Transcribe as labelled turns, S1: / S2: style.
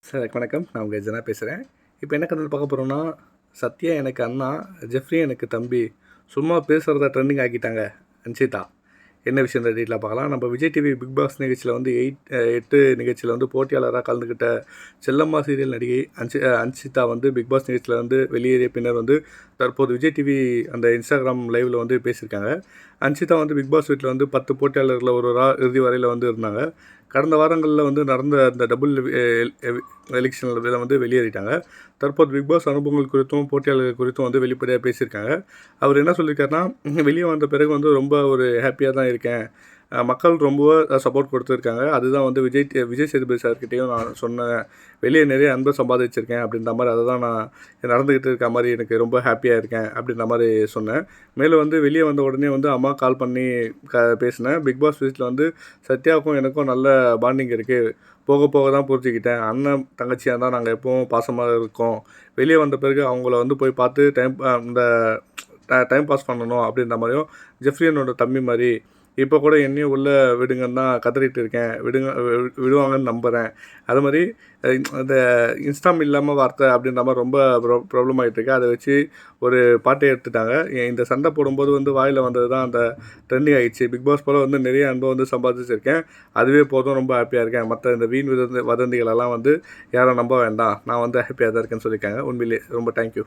S1: Sir வணக்கம். நான் உங்கள் ஜனா பேசுகிறேன். இப்போ என்ன கதை பார்க்க போகிறோம்னா, சத்யா எனக்கு அண்ணா, ஜெஃப்ரி எனக்கு தம்பி. சும்மா பேசுகிறத ட்ரெண்டிங் ஆக்கிட்டாங்க அன்ஷிதா. என்ன விஷயம் டீட்டெயிலாக பார்க்கலாம். நம்ம விஜய் டிவி பிக் பாஸ் நிகழ்ச்சியில் வந்து 8 நிகழ்ச்சியில் வந்து போட்டியாளராக கலந்துக்கிட்ட செல்லம்மா சீரியல் நடிகை அன்ஷிதா வந்து பிக் பாஸ் நிகழ்ச்சியில் வந்து வெளியேறிய பின்னர் வந்து தற்போது விஜய் டிவி அந்த இன்ஸ்டாகிராம் லைவில் வந்து பேசியிருக்காங்க. அன்ஷிதா வந்து பிக் பாஸ் வீட்டில் வந்து 10 போட்டியாளர்களில் ஒரு இறுதி வரையில் வந்து இருந்தாங்க. கடந்த வாரங்களில் வந்து நடந்த அந்த டபுள் எலெக்ஷனில் வந்து வெளியேறிட்டாங்க. தற்போது பிக் பாஸ் அனுபவங்கள் குறித்தும் போட்டியாளர்கள் குறித்தும் வந்து வெளிப்படையாக பேசியிருக்காங்க. அவர் என்ன சொல்லியிருக்காருன்னா, வெளியே வந்த பிறகு வந்து ரொம்ப ஒரு ஹாப்பியாக தான் இருக்கேன். மக்கள் ரொம்ப சப்போர்ட் கொடுத்துருக்காங்க. அதுதான் வந்து விஜய் சேதுபதி சார்கிட்டேயும் நான் சொன்னேன். வெளியே நிறைய அன்பை சம்பாதிச்சிருக்கேன் அப்படின்ற மாதிரி, அதை தான் நான் நடந்துக்கிட்டு இருக்க மாதிரி எனக்கு ரொம்ப ஹாப்பியாக இருக்கேன் அப்படின்ற மாதிரி சொன்னேன். மேலும் வந்து வெளியே வந்த உடனே வந்து அம்மா கால் பண்ணி பேசினேன். பிக் பாஸ் வீட்டில் வந்து சத்யாவுக்கும் எனக்கும் நல்ல பாண்டிங் இருக்குது. போக போக தான் புரிஞ்சுக்கிட்டேன். அண்ணன் தங்கச்சியாக தான் நாங்கள் எப்போவும் பாசமாக இருக்கோம். வெளியே வந்த பிறகு அவங்கள வந்து போய் பார்த்து டைம் பாஸ் பண்ணணும் அப்படின்ற மாதிரியும், ஜெஃப்ரி என்னோட தம்பி மாதிரி இப்போ கூட என்னையும் உள்ளே விடுங்கன்னு தான் கதறிட்டு இருக்கேன். விடுவாங்கன்னு நம்புகிறேன். அது மாதிரி இந்த இன்ஸ்டாம் இல்லாமல் வார்த்தை அப்படின்ற மாதிரி ரொம்ப ப்ராப்ளம் ஆகிட்டுருக்கு. அதை வச்சு ஒரு பாட்டை எடுத்துட்டாங்க. இந்த சண்டை போடும்போது வந்து வாயில் வந்தது தான் அந்த ட்ரெண்டிங் ஆகிடுச்சு. பிக் பாஸ் போல் வந்து நிறைய அன்பை வந்து சம்பாதிச்சிருக்கேன். அதுவே போதும், ரொம்ப ஹாப்பியாக இருக்கேன். மற்ற இந்த வீண் வதந்திகளெல்லாம் வந்து யாரும் நம்ப வேண்டாம். நான் வந்து ஹாப்பியாக தான் இருக்கேன்னு சொல்லியிருக்காங்க. உண்மையிலே ரொம்ப தேங்க்யூ.